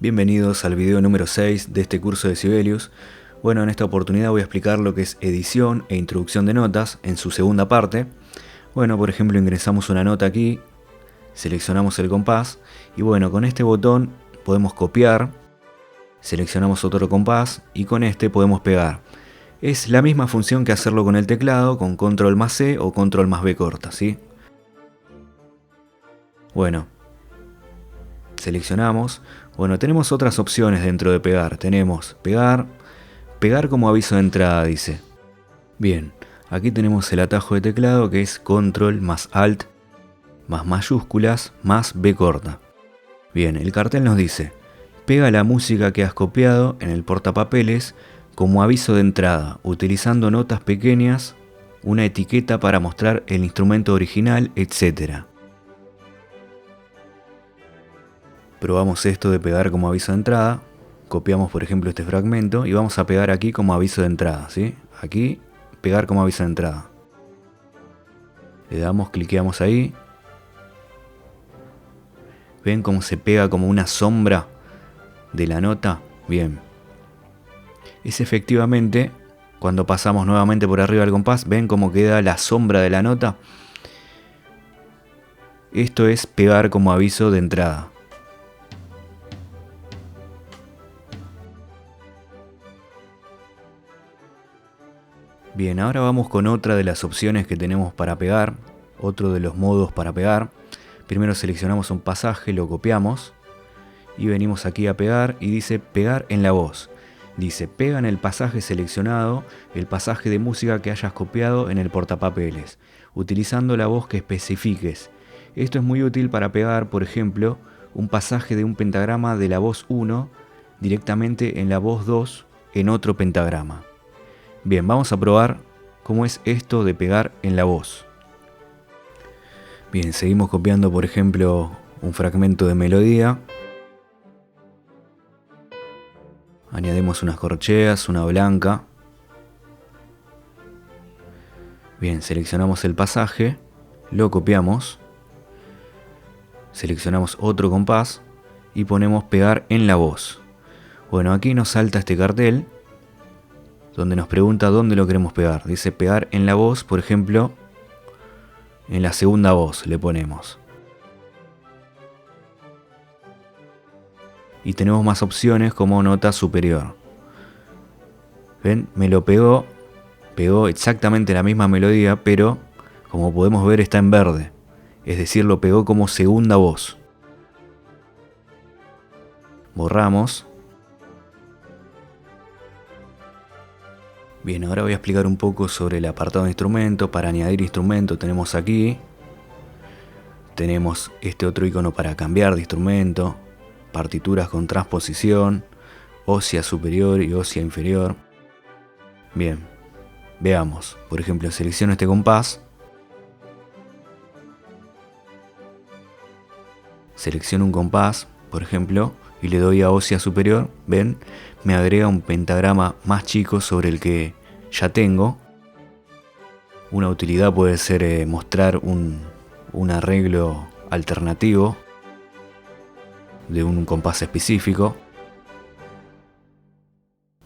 Bienvenidos al video número 6 de este curso de Sibelius. Bueno, en esta oportunidad voy a explicar lo que es edición e introducción de notas en su segunda parte. Bueno, por ejemplo, ingresamos una nota aquí, seleccionamos el compás y bueno, con este botón podemos copiar, seleccionamos otro compás y con este podemos pegar. Es la misma función que hacerlo con el teclado, con control más C o control más B corta, ¿sí? Bueno, seleccionamos. Bueno, tenemos otras opciones dentro de pegar. Tenemos pegar como aviso de entrada, dice. Bien, aquí tenemos el atajo de teclado que es control más alt más mayúsculas más B corta. Bien, el cartel nos dice: pega la música que has copiado en el portapapeles como aviso de entrada, utilizando notas pequeñas, una etiqueta para mostrar el instrumento original, etc. Probamos esto de pegar como aviso de entrada. Copiamos por ejemplo este fragmento y vamos a pegar aquí como aviso de entrada, ¿sí? Aquí, pegar como aviso de entrada. Le damos, cliqueamos ahí. ¿Ven cómo se pega como una sombra de la nota? Bien. Es efectivamente, cuando pasamos nuevamente por arriba del compás, ¿ven cómo queda la sombra de la nota? Esto es pegar como aviso de entrada. Bien, ahora vamos con otra de las opciones que tenemos para pegar, otro de los modos para pegar. Primero seleccionamos un pasaje, lo copiamos y venimos aquí a pegar y dice pegar en la voz. Dice pega en el pasaje seleccionado el pasaje de música que hayas copiado en el portapapeles, utilizando la voz que especifiques. Esto es muy útil para pegar, por ejemplo, un pasaje de un pentagrama de la voz 1 directamente en la voz 2 en otro pentagrama. Bien, vamos a probar cómo es esto de pegar en la voz. Bien, seguimos copiando por ejemplo un fragmento de melodía. Añadimos unas corcheas, una blanca. Bien, seleccionamos el pasaje, lo copiamos. Seleccionamos otro compás y ponemos pegar en la voz. Bueno, aquí nos salta este cartel donde nos pregunta dónde lo queremos pegar. Dice pegar en la voz, por ejemplo, en la segunda voz le ponemos. Y tenemos más opciones como nota superior. ¿Ven? Me lo pegó exactamente la misma melodía, pero como podemos ver está en verde. Es decir, lo pegó como segunda voz. Borramos. Bien, ahora voy a explicar un poco sobre el apartado de instrumentos. Para añadir instrumento tenemos aquí. Tenemos este otro icono para cambiar de instrumento. Partituras con transposición. Ósea superior y ósea inferior. Bien, veamos. Por ejemplo, selecciono este compás. Selecciono un compás, por ejemplo, y le doy a ósea superior. Ven, me agrega un pentagrama más chico sobre el que ya tengo. Una utilidad puede ser mostrar un arreglo alternativo de un compás específico.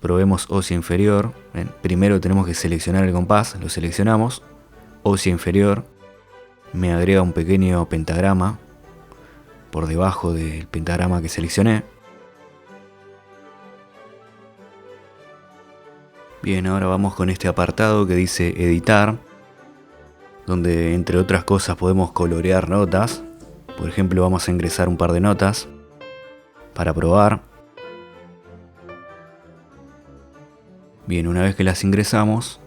Probemos ósea inferior. Ven, primero tenemos que seleccionar el compás, lo seleccionamos. Ósea inferior, me agrega un pequeño pentagrama por debajo del pentagrama que seleccioné. Bien, ahora vamos con este apartado que dice editar, donde entre otras cosas podemos colorear notas. Por ejemplo, vamos a ingresar un par de notas para probar. Bien, una vez que las ingresamos,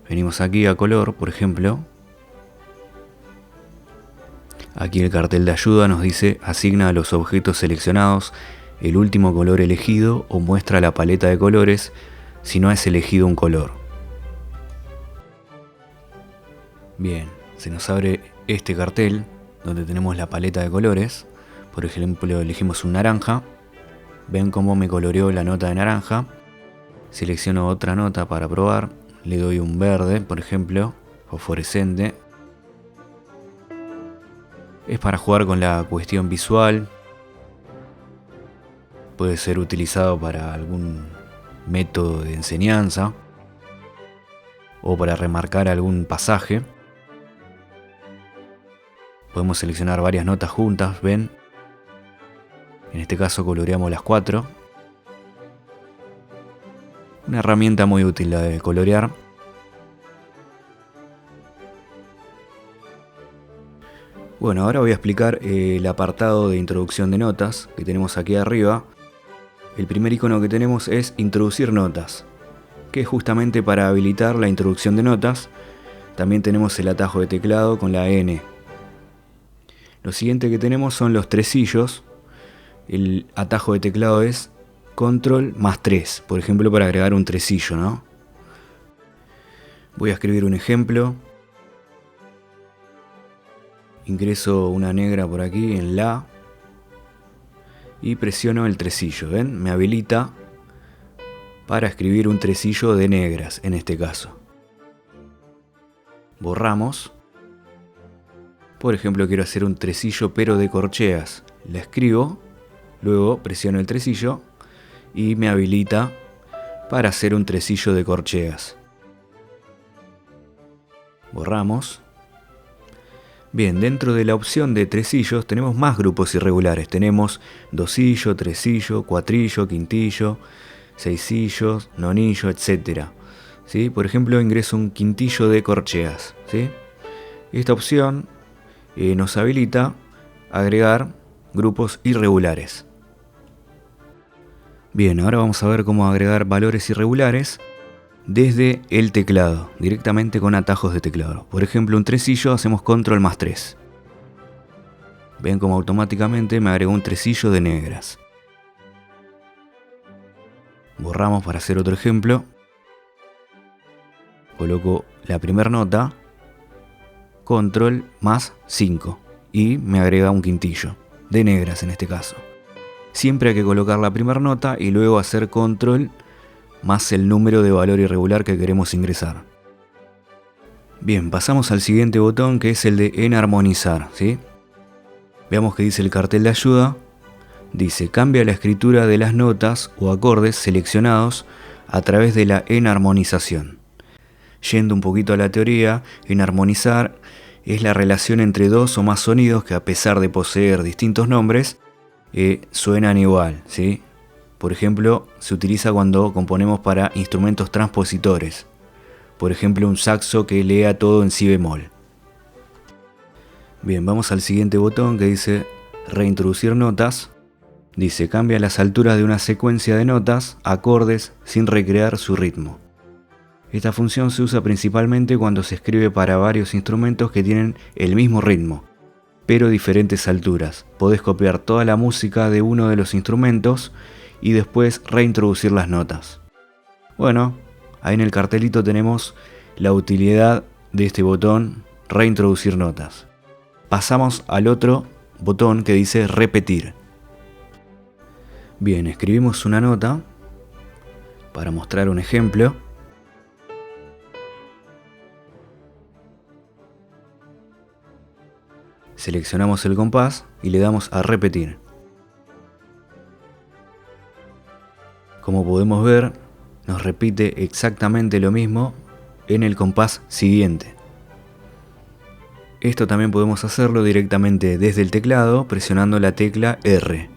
venimos aquí a color, por ejemplo. Aquí el cartel de ayuda nos dice asigna a los objetos seleccionados el último color elegido o muestra la paleta de colores si no has elegido un color. Bien, se nos abre este cartel donde tenemos la paleta de colores. Por ejemplo, elegimos un naranja. Ven cómo me coloreó la nota de naranja. Selecciono otra nota para probar. Le doy un verde, por ejemplo, fosforescente. Es para jugar con la cuestión visual. Puede ser utilizado para algún método de enseñanza o para remarcar algún pasaje. Podemos seleccionar varias notas juntas, ¿ven? En este caso coloreamos las 4. Una herramienta muy útil la de colorear. Bueno, ahora voy a explicar el apartado de introducción de notas que tenemos aquí arriba. El primer icono que tenemos es introducir notas, que es justamente para habilitar la introducción de notas. También tenemos el atajo de teclado con la N. Lo siguiente que tenemos son los tresillos. El atajo de teclado es Control más 3, por ejemplo, para agregar un tresillo, ¿no? Voy a escribir un ejemplo. Ingreso una negra por aquí en la y presiono el tresillo, ¿ven? Me habilita para escribir un tresillo de negras, en este caso. Borramos. Por ejemplo, quiero hacer un tresillo pero de corcheas. La escribo, luego presiono el tresillo y me habilita para hacer un tresillo de corcheas. Borramos. Bien, dentro de la opción de tresillos tenemos más grupos irregulares. Tenemos dosillo, tresillo, cuatrillo, quintillo, seisillos, nonillo, etc. ¿Sí? Por ejemplo, ingreso un quintillo de corcheas. ¿Sí? Esta opción nos habilita a agregar grupos irregulares. Bien, ahora vamos a ver cómo agregar valores irregulares desde el teclado, directamente con atajos de teclado. Por ejemplo, un tresillo hacemos Control más 3. Ven como automáticamente me agregó un tresillo de negras. Borramos para hacer otro ejemplo. Coloco la primera nota, Control más 5, y me agrega un quintillo, de negras en este caso. Siempre hay que colocar la primera nota y luego hacer Control más el número de valor irregular que queremos ingresar. Bien, pasamos al siguiente botón, que es el de enarmonizar, ¿sí? Veamos qué dice el cartel de ayuda. Dice, cambia la escritura de las notas o acordes seleccionados a través de la enarmonización. Yendo un poquito a la teoría, enarmonizar es la relación entre dos o más sonidos que, a pesar de poseer distintos nombres, suenan igual, ¿sí? Por ejemplo, se utiliza cuando componemos para instrumentos transpositores. Por ejemplo, un saxo que lea todo en si bemol. Bien, vamos al siguiente botón que dice reintroducir notas. Dice, cambia las alturas de una secuencia de notas, acordes, sin recrear su ritmo. Esta función se usa principalmente cuando se escribe para varios instrumentos que tienen el mismo ritmo, pero diferentes alturas. Podés copiar toda la música de uno de los instrumentos y después reintroducir las notas. Bueno, ahí en el cartelito tenemos la utilidad de este botón, reintroducir notas. Pasamos al otro botón que dice repetir. Bien, escribimos una nota para mostrar un ejemplo. Seleccionamos el compás y le damos a repetir. Como podemos ver, nos repite exactamente lo mismo en el compás siguiente. Esto también podemos hacerlo directamente desde el teclado presionando la tecla R.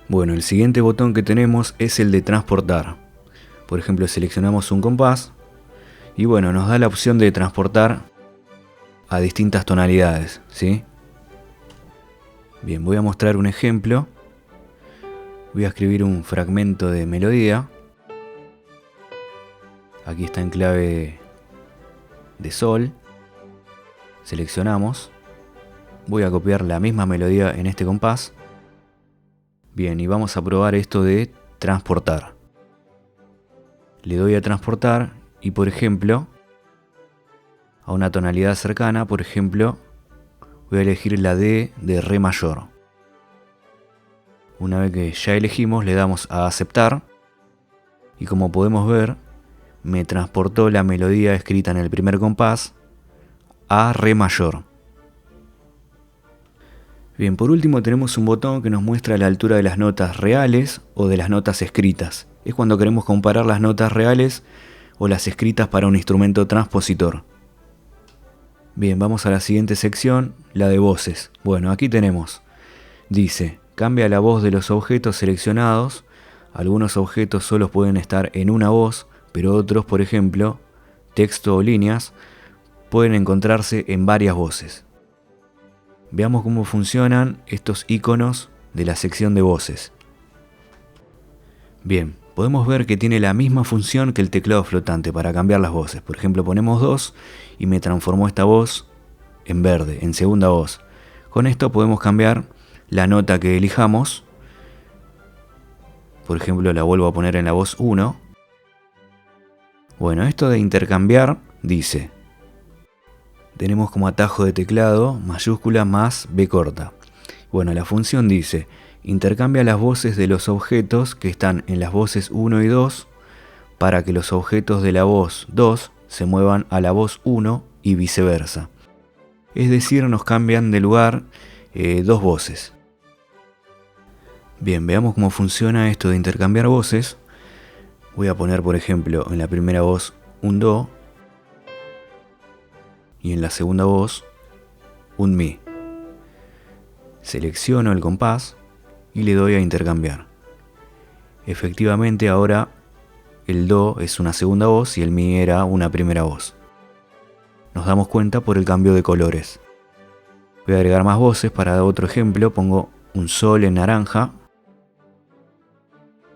Bueno, el siguiente botón que tenemos es el de transportar. Por ejemplo, seleccionamos un compás y bueno, nos da la opción de transportar a distintas tonalidades, ¿sí? Bien, voy a mostrar un ejemplo. Voy a escribir un fragmento de melodía. Aquí está en clave de sol. Seleccionamos. Voy a copiar la misma melodía en este compás. Bien, y vamos a probar esto de transportar. Le doy a transportar y, por ejemplo, a una tonalidad cercana, por ejemplo, voy a elegir la D de Re mayor. Una vez que ya elegimos, le damos a aceptar y, como podemos ver, me transportó la melodía escrita en el primer compás a Re mayor. Bien, por último tenemos un botón que nos muestra la altura de las notas reales o de las notas escritas. Es cuando queremos comparar las notas reales o las escritas para un instrumento transpositor. Bien, vamos a la siguiente sección, la de voces. Bueno, aquí tenemos, dice, cambia la voz de los objetos seleccionados. Algunos objetos solo pueden estar en una voz, pero otros, por ejemplo, texto o líneas, pueden encontrarse en varias voces. Veamos cómo funcionan estos iconos de la sección de voces. Bien, podemos ver que tiene la misma función que el teclado flotante para cambiar las voces. Por ejemplo, ponemos 2 y me transformó esta voz en verde, en segunda voz. Con esto podemos cambiar la nota que elijamos. Por ejemplo, la vuelvo a poner en la voz 1. Bueno, esto de intercambiar dice, tenemos como atajo de teclado mayúscula más B corta. Bueno, la función dice, intercambia las voces de los objetos que están en las voces 1 y 2 para que los objetos de la voz 2 se muevan a la voz 1 y viceversa. Es decir, nos cambian de lugar dos voces. Bien, veamos cómo funciona esto de intercambiar voces. Voy a poner, por ejemplo, en la primera voz un Do y en la segunda voz un Mi. Selecciono el compás y le doy a intercambiar. Efectivamente ahora el Do es una segunda voz y el Mi era una primera voz. Nos damos cuenta por el cambio de colores. Voy a agregar más voces. Para otro ejemplo pongo un Sol en naranja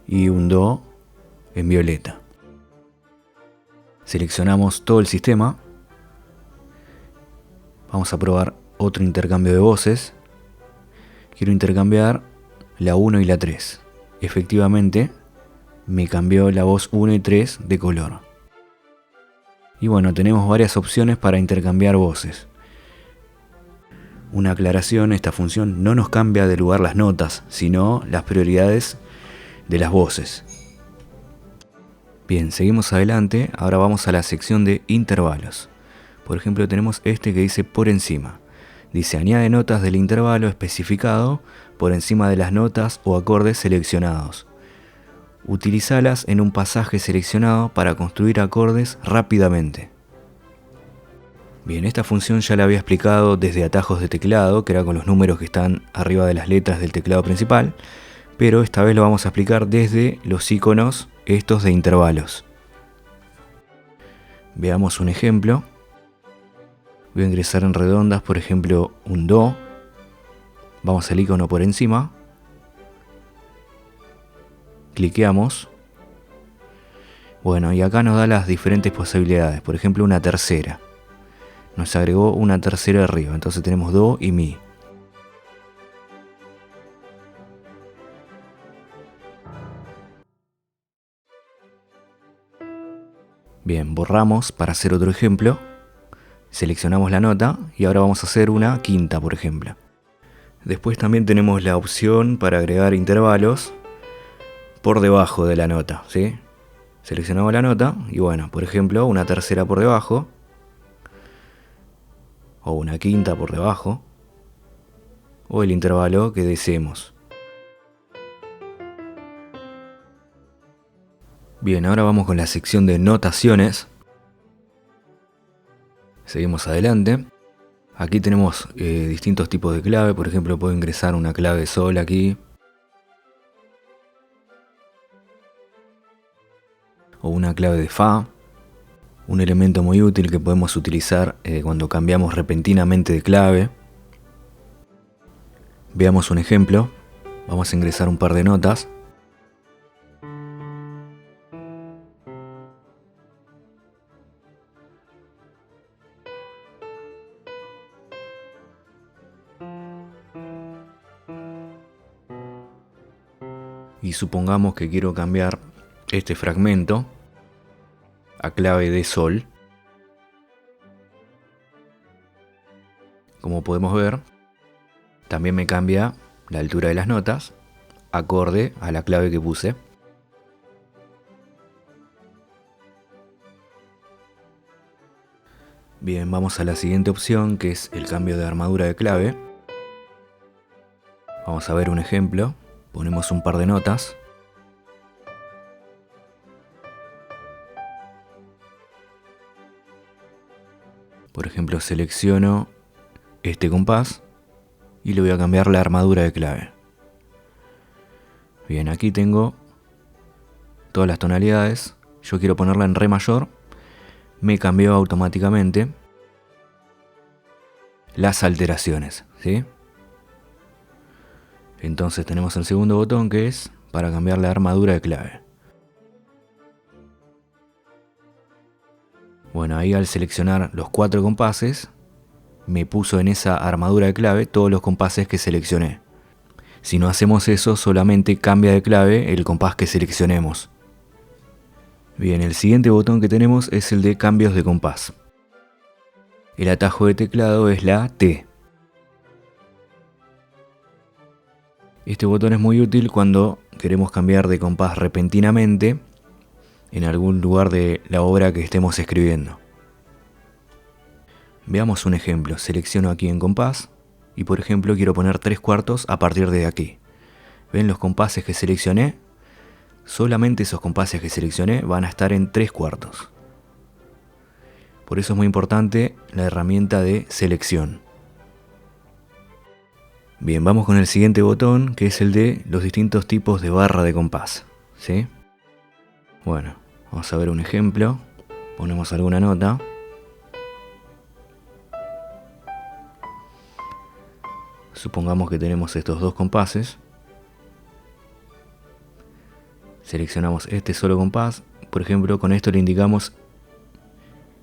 y un Do en violeta. Seleccionamos todo el sistema. Vamos a probar otro intercambio de voces. Quiero intercambiar la 1 y la 3. Efectivamente, me cambió la voz 1 y 3 de color. Y bueno, tenemos varias opciones para intercambiar voces. Una aclaración, esta función no nos cambia de lugar las notas, sino las prioridades de las voces. Bien, seguimos adelante. Ahora vamos a la sección de intervalos. Por ejemplo, tenemos este que dice por encima. Dice, añade notas del intervalo especificado por encima de las notas o acordes seleccionados. Utilízalas en un pasaje seleccionado para construir acordes rápidamente. Bien, esta función ya la había explicado desde atajos de teclado, que era con los números que están arriba de las letras del teclado principal, pero esta vez lo vamos a explicar desde los iconos estos de intervalos. Veamos un ejemplo. Voy a ingresar en redondas, por ejemplo, un Do. Vamos al icono por encima. Cliqueamos. Bueno, y acá nos da las diferentes posibilidades. Por ejemplo, una tercera. Nos agregó una tercera arriba. Entonces tenemos Do y Mi. Bien, borramos para hacer otro ejemplo. Seleccionamos la nota y ahora vamos a hacer una quinta, por ejemplo. Después también tenemos la opción para agregar intervalos por debajo de la nota, ¿sí? Seleccionamos la nota y bueno, por ejemplo, una tercera por debajo o una quinta por debajo o el intervalo que deseemos. Bien, ahora vamos con la sección de notaciones. Seguimos adelante. Aquí tenemos distintos tipos de clave. Por ejemplo, puedo ingresar una clave Sol aquí. O una clave de Fa. Un elemento muy útil que podemos utilizar cuando cambiamos repentinamente de clave. Veamos un ejemplo. Vamos a ingresar un par de notas. Y supongamos que quiero cambiar este fragmento a clave de Sol. Como podemos ver, también me cambia la altura de las notas acorde a la clave que puse. Bien, vamos a la siguiente opción, que es el cambio de armadura de clave. Vamos a ver un ejemplo. Ponemos un par de notas. Por ejemplo, selecciono este compás y le voy a cambiar la armadura de clave. Bien, aquí tengo todas las tonalidades. Yo quiero ponerla en re mayor. Me cambió automáticamente las alteraciones, ¿sí? Entonces tenemos el segundo botón, que es para cambiar la armadura de clave. Bueno, ahí al seleccionar los 4 compases, me puso en esa armadura de clave todos los compases que seleccioné. Si no hacemos eso, solamente cambia de clave el compás que seleccionemos. Bien, el siguiente botón que tenemos es el de cambios de compás. El atajo de teclado es la T. Este botón es muy útil cuando queremos cambiar de compás repentinamente en algún lugar de la obra que estemos escribiendo. Veamos un ejemplo. Selecciono aquí en compás y por ejemplo quiero poner 3/4 a partir de aquí. ¿Ven los compases que seleccioné? Solamente esos compases que seleccioné van a estar en 3/4. Por eso es muy importante la herramienta de selección. Bien, vamos con el siguiente botón, que es el de los distintos tipos de barra de compás, ¿sí? Bueno, vamos a ver un ejemplo. Ponemos alguna nota. Supongamos que tenemos estos 2 compases. Seleccionamos este solo compás. Por ejemplo, con esto le indicamos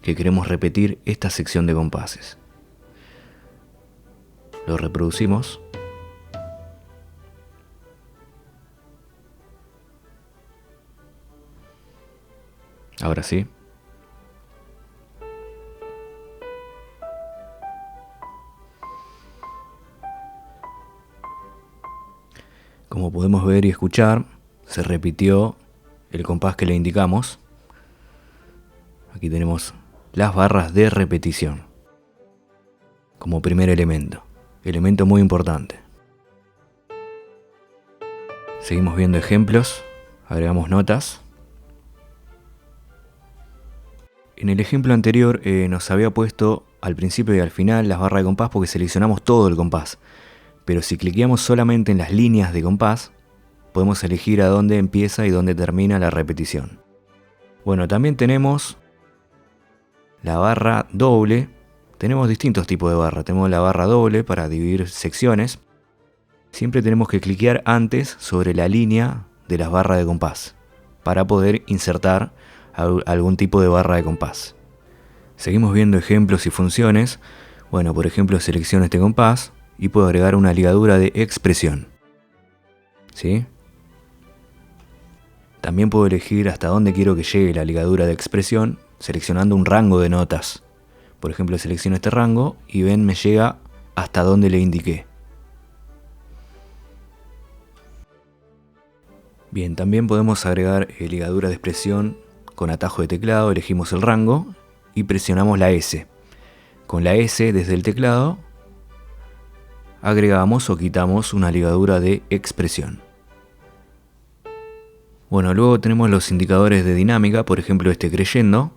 que queremos repetir esta sección de compases. Lo reproducimos. Ahora sí. Como podemos ver y escuchar, se repitió el compás que le indicamos. Aquí tenemos las barras de repetición como primer elemento. Elemento muy importante. Seguimos viendo ejemplos. Agregamos notas. En el ejemplo anterior nos había puesto al principio y al final las barras de compás porque seleccionamos todo el compás. Pero si cliqueamos solamente en las líneas de compás, podemos elegir a dónde empieza y dónde termina la repetición. Bueno, también tenemos la barra doble. Tenemos distintos tipos de barra. Tenemos la barra doble para dividir secciones. Siempre tenemos que cliquear antes sobre la línea de las barras de compás para poder insertar algún tipo de barra de compás. Seguimos viendo ejemplos y funciones. Bueno, por ejemplo, selecciono este compás y puedo agregar una ligadura de expresión. ¿Sí? También puedo elegir hasta dónde quiero que llegue la ligadura de expresión seleccionando un rango de notas. Por ejemplo, selecciono este rango y ven, me llega hasta donde le indiqué. Bien, también podemos agregar ligadura de expresión con atajo de teclado. Elegimos el rango y presionamos la S. Con la S desde el teclado agregamos o quitamos una ligadura de expresión. Bueno, luego tenemos los indicadores de dinámica. Por ejemplo, este creyendo.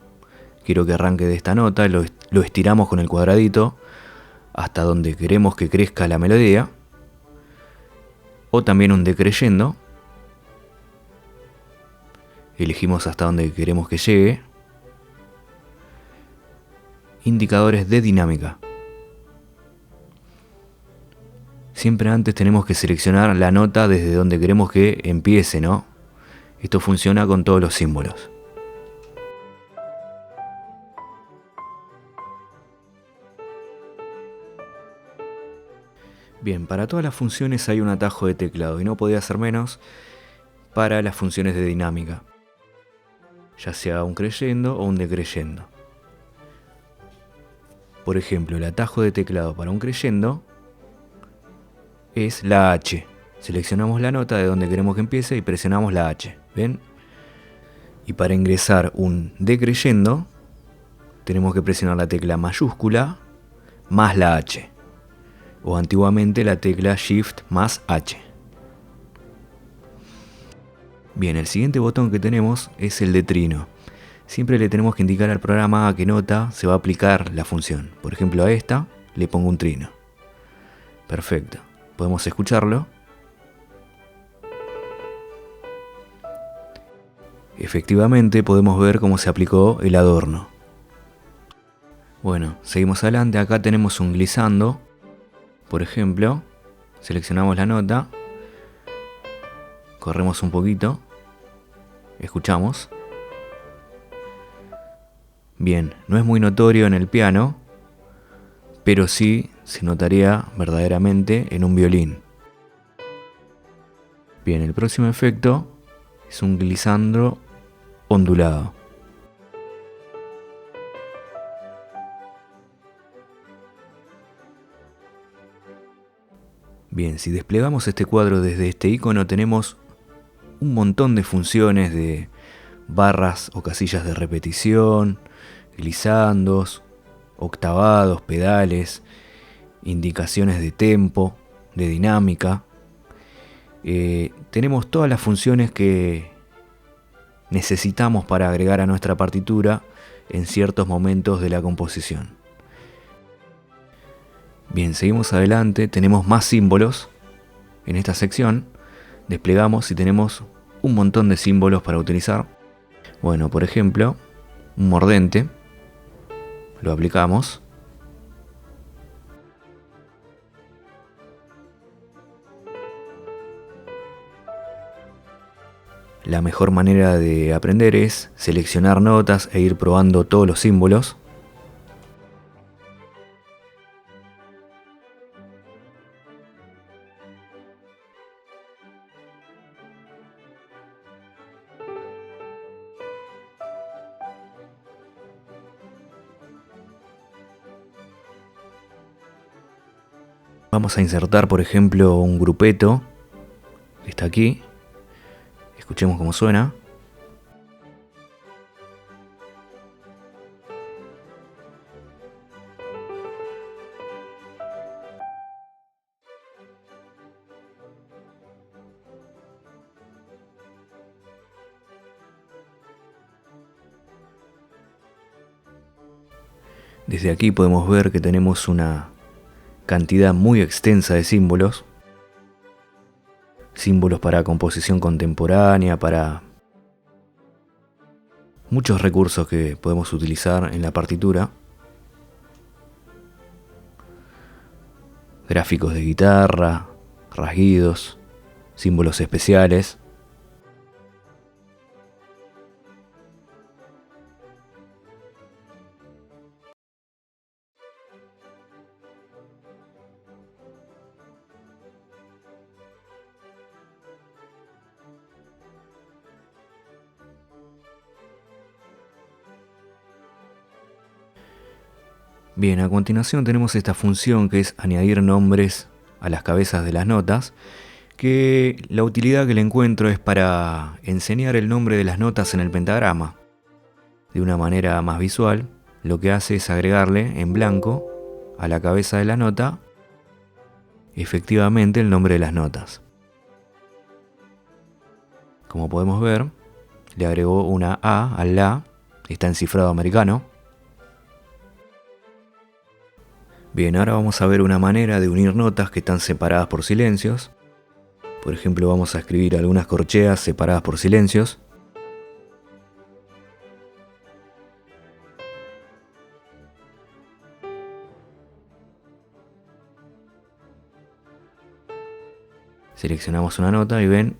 Quiero que arranque de esta nota, lo estiramos con el cuadradito hasta donde queremos que crezca la melodía. O también un decreyendo. Elegimos hasta donde queremos que llegue. Indicadores de dinámica. Siempre antes tenemos que seleccionar la nota desde donde queremos que empiece, ¿no? Esto funciona con todos los símbolos. Bien, para todas las funciones hay un atajo de teclado y no podía ser menos para las funciones de dinámica, ya sea un creyendo o un decreyendo. Por ejemplo, el atajo de teclado para un creyendo es la H. Seleccionamos la nota de donde queremos que empiece y presionamos la H. ¿Ven? Y para ingresar un decreyendo tenemos que presionar la tecla mayúscula más la H. o antiguamente la tecla Shift más H. Bien, el siguiente botón que tenemos es el de trino. Siempre le tenemos que indicar al programa a qué nota se va a aplicar la función. Por ejemplo, a esta le pongo un trino. Perfecto. Podemos escucharlo. Efectivamente podemos ver cómo se aplicó el adorno. Bueno, seguimos adelante. Acá tenemos un glissando. Por ejemplo, seleccionamos la nota. Corremos un poquito. Escuchamos. Bien, no es muy notorio en el piano, pero sí se notaría verdaderamente en un violín. Bien, el próximo efecto es un glissando ondulado. Bien, si desplegamos este cuadro desde este icono tenemos un montón de funciones de barras o casillas de repetición, glissandos, octavados, pedales, indicaciones de tempo, de dinámica. Tenemos todas las funciones que necesitamos para agregar a nuestra partitura en ciertos momentos de la composición. Bien, seguimos adelante, tenemos más símbolos en esta sección. Desplegamos y tenemos un montón de símbolos para utilizar. Bueno, por ejemplo, un mordente. Lo aplicamos. La mejor manera de aprender es seleccionar notas e ir probando todos los símbolos. Vamos a insertar, por ejemplo, un grupeto que está aquí. Escuchemos cómo suena. Desde aquí podemos ver que tenemos una cantidad muy extensa de símbolos. Símbolos para composición contemporánea, para muchos recursos que podemos utilizar en la partitura. Gráficos de guitarra, rasguidos, símbolos especiales. Bien, a continuación tenemos esta función que es añadir nombres a las cabezas de las notas, que la utilidad que le encuentro es para enseñar el nombre de las notas en el pentagrama. De una manera más visual, lo que hace es agregarle en blanco a la cabeza de la nota efectivamente el nombre de las notas. Como podemos ver, le agregó una A al La, está en cifrado americano. Bien, ahora vamos a ver una manera de unir notas que están separadas por silencios. Por ejemplo, vamos a escribir algunas corcheas separadas por silencios. Seleccionamos una nota y ven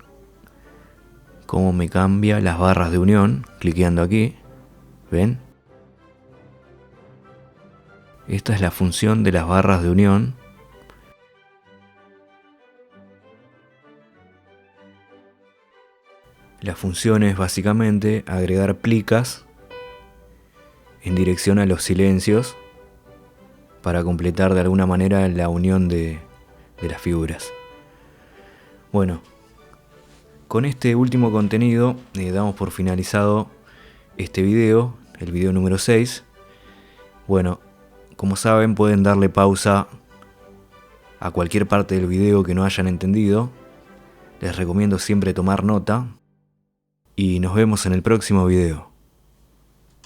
cómo me cambia las barras de unión, cliqueando aquí. ¿Ven? Esta es la función de las barras de unión. La función es básicamente agregar plicas en dirección a los silencios para completar de alguna manera la unión de las figuras. Bueno, con este último contenido damos por finalizado este video, el video número 6. Bueno, como saben pueden darle pausa a cualquier parte del video que no hayan entendido. Les recomiendo siempre tomar nota y nos vemos en el próximo video.